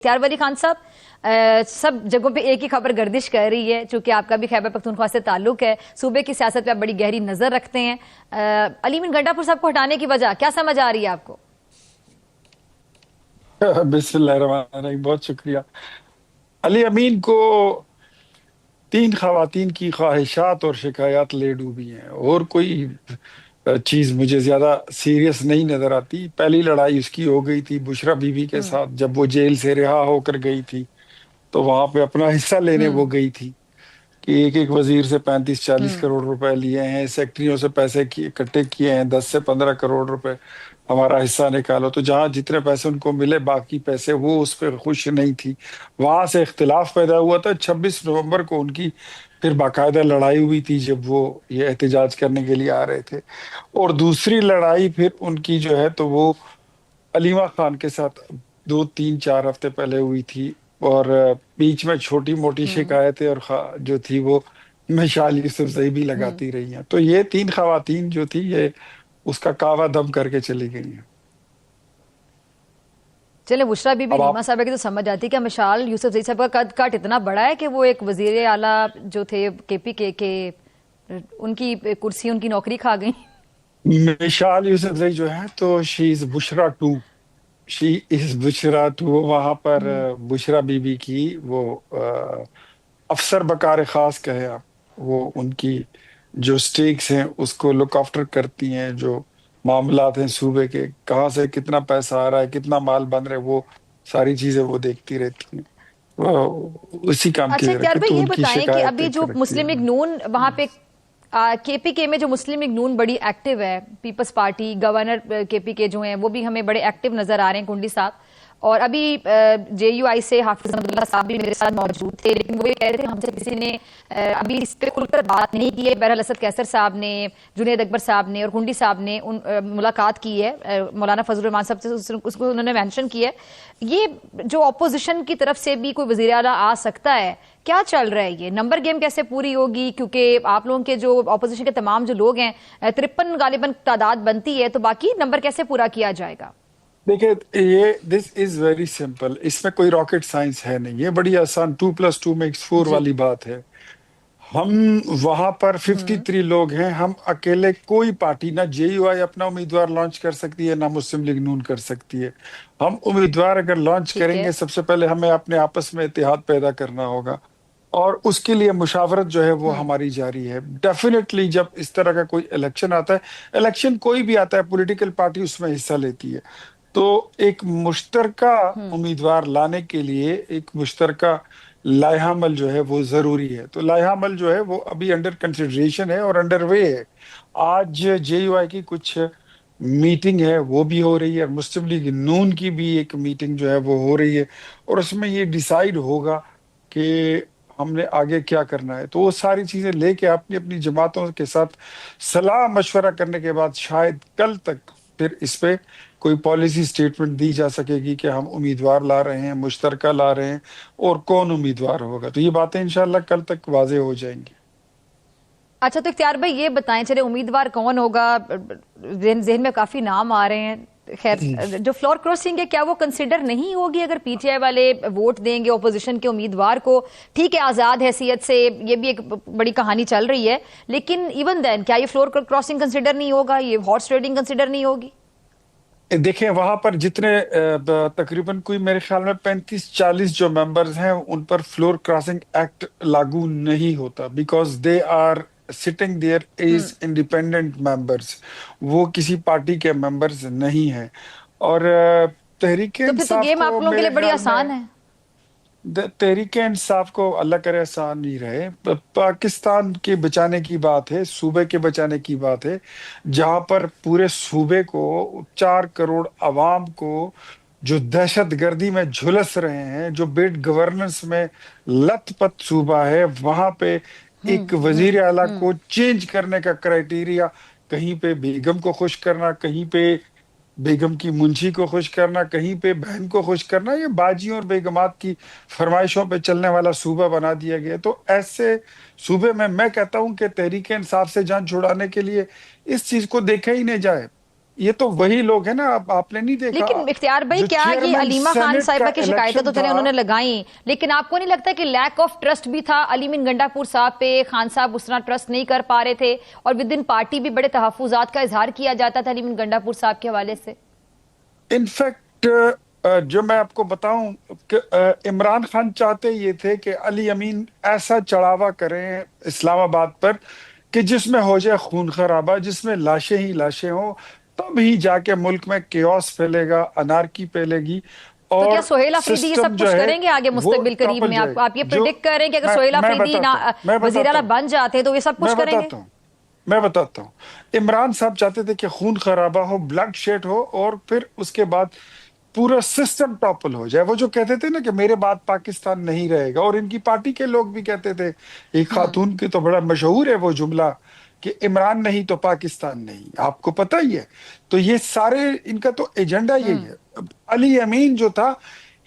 اختیار ولی خان صاحب، سب جگہوں پہ ایک ہی خبر گردش کر رہی ہے، چونکہ آپ کا بھی خیبر پختونخوا سے تعلق ہے، صوبے کی سیاست پہ آپ بڑی گہری نظر رکھتے ہیں۔ علی امین گنڈا پور صاحب کو ہٹانے کی وجہ کیا سمجھ آ رہی ہے آپ کو؟ بسم اللہ الرحمن الرحیم، بہت شکریہ۔ علی امین کو 3 خواتین کی خواہشات اور شکایات لے ڈوبی ہیں، اور کوئی چیز مجھے زیادہ سیریس نہیں نظر آتی۔ پہلی لڑائی اس کی ہو گئی تھی بشرا بی بی کے ساتھ، جب وہ جیل سے رہا ہو کر گئی تھی تو وہاں پہ اپنا حصہ لینے وہ گئی تھی کہ ایک ایک وزیر سے 35-40 کروڑ روپے لیے ہیں، سیکٹریوں سے پیسے اکٹھے کیے ہیں، 10 سے 15 کروڑ روپے ہمارا حصہ نکالو۔ تو جہاں جتنے پیسے ان کو ملے، باقی پیسے وہ اس پہ خوش نہیں تھی۔ وہاں سے اختلاف پیدا ہوا تھا۔ 26 نومبر کو ان کی پھر باقاعدہ لڑائی ہوئی تھی جب وہ یہ احتجاج کرنے کے لیے آ رہے تھے۔ اور دوسری لڑائی پھر ان کی جو ہے تو وہ علیمہ خان کے ساتھ 2-3-4 ہفتے پہلے ہوئی تھی، اور بیچ میں چھوٹی موٹی شکایتیں اور جو تھی وہ مشال یوسفزئی بھی لگاتی رہی ہیں۔ تو یہ 3 خواتین جو تھی یہ اس کا کعوہ دم کر کے چلی گئی ہیں۔ چلیں، بشرا بی بی اب نیما صاحبہ کی تو سمجھ آتی ہے کہ مشال یوسفزئی صاحب کا قد کاٹ اتنا بڑا ہے کہ وہ ایک وزیر اعلیٰ جو تھے کے پی کے ان کی کرسی، ان کی نوکری کھا گئی۔ مشال یوسفزئی جو ہے تو شی از بشرا to, she is Bushra to. وہاں پر بشرا بی بی کی وہ افسر بکار خاص کہے آپ، وہ ان کی جو سٹیکس ہیں اس کو لک آفٹر کرتی ہیں، جو معاملات ہیں صوبے کے، کہاں سے کتنا پیسہ آ رہا ہے، کتنا مال بن رہا ہے، وہ ساری چیزیں وہ دیکھتی رہتی ہیں۔ اسی کام کی اچھا اختیار رکھے بھائی، تو یہ ان کی بتائیں کہ ابھی جو شکایتیں رکھتی مسلم لیگ ہیں۔ نون وہاں پہ کے پی کے میں جو مسلم لیگ نون بڑی ایکٹیو ہے، پیپلز پارٹی، گورنر کے پی کے جو ہیں وہ بھی ہمیں بڑے ایکٹیو نظر آ رہے ہیں، کنڈی صاحب، اور ابھی جے یو آئی سے حافظ احمد اللہ صاحب بھی میرے ساتھ موجود تھے، لیکن وہ یہ کہہ رہے تھے ہم سے کسی نے ابھی اس پہ کھل کر بات نہیں کی ہے۔ بہرحال اسد کیسر صاحب نے، جنید اکبر صاحب نے اور کنڈی صاحب نے ملاقات کی ہے، مولانا فضل الرحمان صاحب سے اس کو انہوں نے مینشن کی ہے۔ یہ جو اپوزیشن کی طرف سے بھی کوئی وزیر اعلیٰ آ سکتا ہے، کیا چل رہا ہے؟ یہ نمبر گیم کیسے پوری ہوگی؟ کیونکہ آپ لوگوں کے جو اپوزیشن کے تمام جو لوگ ہیں، 53 غالباً تعداد بنتی ہے، تو باقی نمبر کیسے پورا کیا جائے گا؟ دیکھیں، یہ دس از ویری سمپل، اس میں کوئی راکٹ سائنس ہے نہیں، یہ بڑی آسان 2+2 = 4 جی والی بات ہے۔ ہم وہاں پر 53 لوگ ہیں، ہم اکیلے کوئی پارٹی، نہ جے یو آئی اپنا امیدوار لانچ کر سکتی ہے، نہ مسلم لیگ نون کر سکتی ہے۔ ہم امیدوار اگر لانچ ٹھیک کریں ہے، گے، سب سے پہلے ہمیں اپنے آپس میں اتحاد پیدا کرنا ہوگا، اور اس کے لیے مشاورت جو ہے وہ ہماری جاری ہے۔ ڈیفینیٹلی جب اس طرح کا کوئی الیکشن آتا ہے، الیکشن کوئی بھی آتا ہے، پولیٹیکل پارٹی اس میں حصہ لیتی ہے، تو ایک مشترکہ امیدوار لانے کے لیے ایک مشترکہ لائحہ عمل جو ہے وہ ضروری ہے۔ تو لائحہ عمل جو ہے وہ ابھی انڈر کنسیڈریشن ہے اور انڈر وے ہے۔ آج جے یو آئی کی کچھ میٹنگ ہے وہ بھی ہو رہی ہے، اور مسلم لیگ نون کی بھی ایک میٹنگ جو ہے وہ ہو رہی ہے، اور اس میں یہ ڈیسائیڈ ہوگا کہ ہم نے آگے کیا کرنا ہے۔ تو وہ ساری چیزیں لے کے اپنی اپنی جماعتوں کے ساتھ صلاح مشورہ کرنے کے بعد شاید کل تک پھر اس پہ کوئی پالیسی سٹیٹمنٹ دی جا سکے گی کہ ہم امیدوار لا رہے ہیں، مشترکہ لا رہے ہیں، اور کون امیدوار ہوگا۔ تو یہ باتیں انشاءاللہ کل تک واضح ہو جائیں گی۔ اچھا، تو اختیار بھائی یہ بتائیں، چلے امیدوار کون ہوگا، ذہن میں کافی نام آ رہے ہیں، خیر جو فلور کراسنگ ہے کیا وہ کنسیڈر نہیں ہوگی اگر پی ٹی آئی والے ووٹ دیں گے اپوزیشن کے امیدوار کو؟ ٹھیک ہے، آزاد حیثیت سے یہ بھی ایک بڑی کہانی چل رہی ہے، لیکن ایون دین کیا یہ فلور کراسنگ کنسیڈر نہیں ہوگا، یہ ہارس ریڈنگ کنسیڈر نہیں ہوگی؟ دیکھیں، وہاں پر جتنے تقریباً کوئی میرے خیال میں 35-40 جو ممبرز ہیں، ان پر فلور کراسنگ ایکٹ لاگو نہیں ہوتا، because they are sitting there as independent members, وہ کسی پارٹی کے ممبرز نہیں ہیں۔ اور تحریک تو پھر تو انصاف گیم کو آپ لوگوں کے لیے میرے بڑی خیال میں، آسان ہے۔ تحریک انصاف کو اللہ کرے آسان نہیں رہے۔ پاکستان کے بچانے کی بات ہے، صوبے کے بچانے کی بات ہے، جہاں پر پورے صوبے کو، 4 کروڑ عوام کو جو دہشت گردی میں جھلس رہے ہیں، جو بیڈ گورننس میں لت پت صوبہ ہے، وہاں پہ ایک وزیر اعلیٰ کو چینج کرنے کا کرائیٹیریا، کہیں پہ بیگم کو خوش کرنا، کہیں پہ بیگم کی منشی کو خوش کرنا، کہیں پہ بہن کو خوش کرنا، یہ باجیوں اور بیگمات کی فرمائشوں پہ چلنے والا صوبہ بنا دیا گیا۔ تو ایسے صوبے میں کہتا ہوں کہ تحریک انصاف سے جان چھڑانے کے لیے اس چیز کو دیکھا ہی نہیں جائے۔ یہ تو وہی لوگ ہیں نا، اب آپ نے نہیں دیکھا لیکن اختیار بھائی جو کیا یہ چیئرمین علیمہ خان سینٹ صاحبہ کا کی شکایتیں تو الیکشن چلے تھا، انہوں نے لگائیں، لیکن آپ کو نہیں لگتا کہ لیک آف ٹرسٹ بھی تھا علی امین گنڈا پور صاحب پہ؟ خان صاحب اس طرح ٹرسٹ نہیں کر پا رہے تھے، اور ود ان پارٹی بھی بڑے تحفظات کا اظہار کیا جاتا تھا علی امین گنڈا پور صاحب کے حوالے سے؟ انفیکٹ جو میں آپ کو بتاؤں کہ عمران خان چاہتے یہ تھے کہ علی امین ایسا چڑھاوا کریں اسلام آباد پر کہ جس میں ہو جائے خون خرابہ، جس میں لاشیں ہی لاشیں ہوں، تب ہی جا کے ملک میں کیوس پھیلے گا، انارکی پھیلے گی، تو اور کیا سہیل آفریدی یہ سسٹم سب جو کچھ ہے کریں گے آگے وہ مستقبل قریب ٹاپل میں؟ جائے گا۔ آپ یہ جو پریڈکٹ کر رہے ہیں کہ اگر سہیل میں آفریدی بتاتا ہوں میں وزیر بتاتا اعلیٰ ہوں بن جاتے ہیں تو یہ سب میں کچھ کریں گے؟ بتاتا ہوں میں بتاتا ہوں عمران صاحب چاہتے تھے کہ خون خرابہ ہو، بلڈ شیڈ ہو، اور پھر اس کے بعد پورا سسٹم ٹاپل ہو جائے۔ وہ جو کہتے تھے نا کہ میرے بعد پاکستان نہیں رہے گا، اور ان کی پارٹی کے لوگ بھی کہتے تھے، ایک خاتون کی تو بڑا مشہور ہے وہ جملہ کہ عمران نہیں تو پاکستان نہیں، آپ کو پتہ ہی ہے۔ تو یہ سارے ان کا تو ایجنڈا یہی ہے۔ علی امین جو تھا،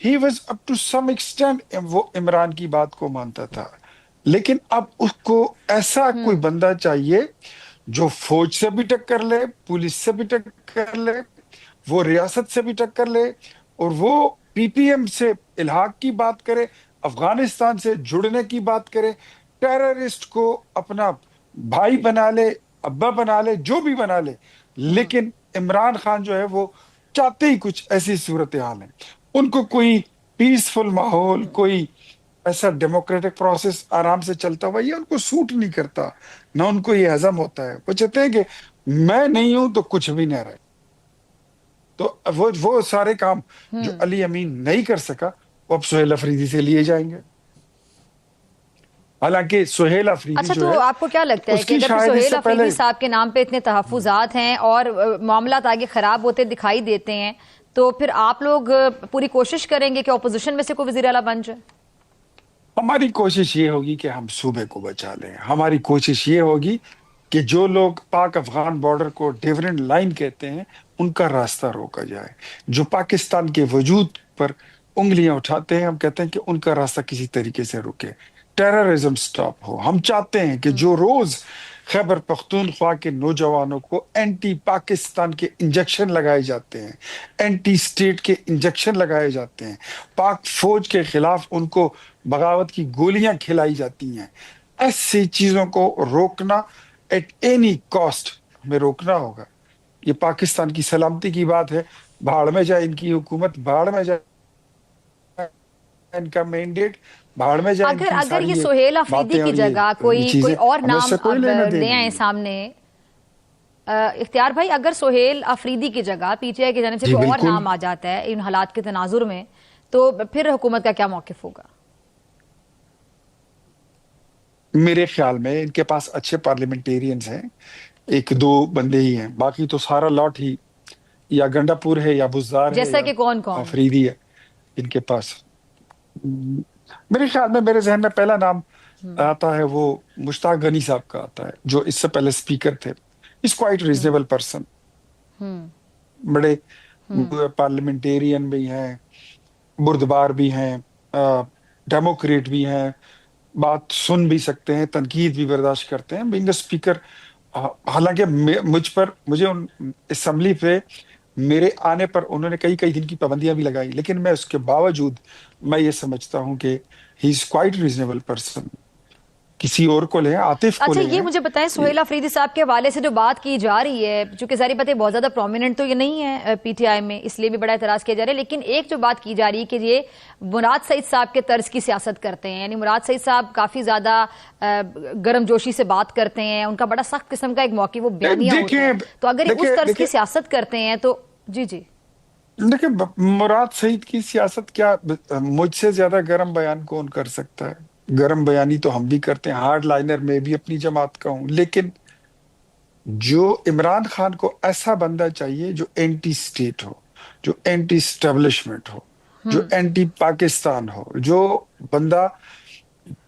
he was up to some extent وہ عمران کی بات کو مانتا تھا، لیکن اب اس کو ایسا کوئی بندہ چاہیے جو فوج سے بھی ٹکر لے، پولیس سے بھی ٹکر لے، وہ ریاست سے بھی ٹکر لے، اور وہ پی پی ایم سے الحاق کی بات کرے، افغانستان سے جڑنے کی بات کرے، ٹیررسٹ کو اپنا بھائی بنا لے، ابا بنا لے، جو بھی بنا لے، لیکن عمران خان جو ہے وہ چاہتے ہی کچھ ایسی صورتحال ہے۔ ان کو کوئی پیسفل ماحول، کوئی ایسا ڈیموکریٹک پروسیس آرام سے چلتا ہوا، یہ ان کو سوٹ نہیں کرتا، نہ ان کو یہ ہضم ہوتا ہے۔ وہ چاہتے ہیں کہ میں نہیں ہوں تو کچھ بھی نہ رہے۔ تو وہ سارے کام جو علی امین نہیں کر سکا، وہ اب سہیل افریدی سے لیے جائیں گے۔ حالانکہ سہیل افریدی اچھا، جو ہے تو آپ کو کیا لگتا ہے اس کہ کی اگر پھر شاید اس سہیل سے پہلے افریدی صاحب کے نام پہ اتنے تحفظات ہیں اور معاملات آگے خراب ہوتے دکھائی دیتے ہیں، تو پھر آپ لوگ پوری کوشش کریں گے کہ اپوزیشن میں سے کوئی وزیر اعلیٰ بن جائے؟ ہماری کوشش یہ ہوگی کہ ہم صوبے کو بچا لیں۔ ہماری کوشش یہ ہوگی کہ جو لوگ پاک افغان بارڈر کو ڈیفرنٹ لائن کہتے ہیں، ان کا راستہ روکا جائے۔ جو پاکستان کے وجود پر انگلیاں اٹھاتے ہیں، ہم کہتے ہیں کہ ان کا راستہ کسی طریقے سے رکے، ٹیررزم سٹاپ ہو۔ ہم چاہتے ہیں کہ جو روز خیبر پختونخوا کے نوجوانوں کو اینٹی پاکستان کے انجیکشن لگائے جاتے ہیں، اینٹی سٹیٹ کے انجیکشن لگائے جاتے ہیں، پاک فوج کے خلاف ان کو بغاوت کی گولیاں کھلائی جاتی ہیں، ایسی چیزوں کو روکنا ایٹ اینی کاسٹ ہمیں روکنا ہوگا۔ یہ پاکستان کی سلامتی کی بات ہے، بھاڑ میں جائے ان کی حکومت، بھاڑ میں جائے ان کا مینڈیٹ، بھاڑ میں جائے ان کی اگر یہ ساری یہ سہیل افریدی باتیں کی اور جگہ یہ کوئی چیزیں، اور ہمیں اس نام سے کوئی اب لینا لے دینا آئیں نہیں۔ سامنے، اختیار بھائی، اگر سہیل افریدی کی جگہ پی ٹی آئی کی جانب سے جی کوئی اور بالکل، نام آ جاتا ہے ان حالات کے تناظر میں، تو پھر حکومت کا کیا موقف ہوگا؟ میرے خیال میں ان کے پاس اچھے پارلیمنٹیرینز ہیں، ایک دو بندے ہی ہیں، باقی تو سارا لاٹ ہی یا گنڈا پور ہے، یا بزدار ہے، جیسا یا کہ کون کون؟ آفریدی ہے ان کے پاس۔ میرے خیال میں، میرے ذہن میں پہلا نام آتا ہے وہ مشتاق غنی صاحب کا آتا ہے، جو اس سے پہلے سپیکر تھے۔ اس کوائٹ ریزنیبل پرسن، بڑے پارلیمنٹیرین بھی ہیں، بردبار بھی ہیں، ڈیموکریٹ بھی ہیں، بات سن بھی سکتے ہیں، تنقید بھی برداشت کرتے ہیں بینگ اے اسپیکر۔ حالانکہ مجھے اسمبلی پہ میرے آنے پر انہوں نے کئی دن کی پابندیاں بھی لگائی، لیکن میں اس کے باوجود میں یہ سمجھتا ہوں کہ ہی از کوائٹ ریزنیبل پرسن۔ کسی اور کو لیں، عاطف کو اچھا، لیں، یہ مجھے بتائیں، سہیل افریدی صاحب کے حوالے سے جو بات کی جا رہی ہے، چونکہ ظاہر بات ہے بہت زیادہ پرومیننٹ تو یہ نہیں ہے پی ٹی آئی میں، اس لیے بھی بڑا اعتراض کیا جا رہا ہے، لیکن ایک جو بات کی جا رہی ہے کہ یہ مراد سعید صاحب کے طرز کی سیاست کرتے ہیں، یعنی مراد سعید صاحب کافی زیادہ گرم جوشی سے بات کرتے ہیں، ان کا بڑا سخت قسم کا ایک موقف، وہ بیانیہ ہوتا ہے، تو اگر یہ اس طرز کی سیاست کرتے ہیں تو جی دیکھیں مراد سعید کی سیاست کیا، مجھ سے زیادہ گرم بیان کون کر سکتا ہے؟ گرم بیانی تو ہم بھی کرتے ہیں، ہارڈ لائنر میں بھی اپنی جماعت کا ہوں، لیکن جو عمران خان کو ایسا بندہ چاہیے جو اینٹی سٹیٹ ہو، جو اینٹی اسٹیبلشمنٹ ہو، جو اینٹی پاکستان ہو، جو بندہ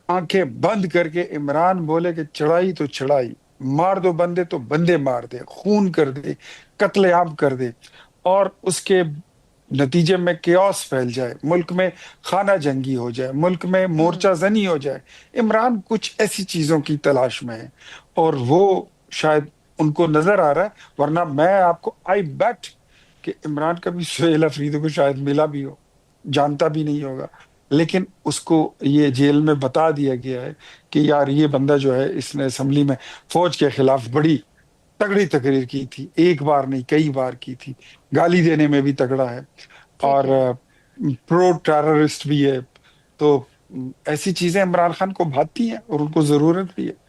آنکھیں بند کر کے عمران بولے کہ چڑھائی تو چڑھائی، مار دو بندے تو بندے مار دے، خون کر دے، قتل عام کر دے، اور اس کے نتیجے میں کیوس پھیل جائے، ملک میں خانہ جنگی ہو جائے، ملک میں مورچہ زنی ہو جائے۔ عمران کچھ ایسی چیزوں کی تلاش میں ہے، اور وہ شاید ان کو نظر آ رہا ہے، ورنہ میں آپ کو آئی بیٹ کہ عمران کا بھی سہیل افریدی کو شاید ملا بھی ہو، جانتا بھی نہیں ہوگا، لیکن اس کو یہ جیل میں بتا دیا گیا ہے کہ یار یہ بندہ جو ہے اس نے اسمبلی میں فوج کے خلاف بڑی تگڑی تقریر کی تھی، ایک بار نہیں کئی بار کی تھی، گالی دینے میں بھی تگڑا ہے، ٹھیک اور ہے. پرو ٹیررسٹ بھی ہے، تو ایسی چیزیں عمران خان کو بھاتی ہیں اور ان کو ضرورت بھی ہے.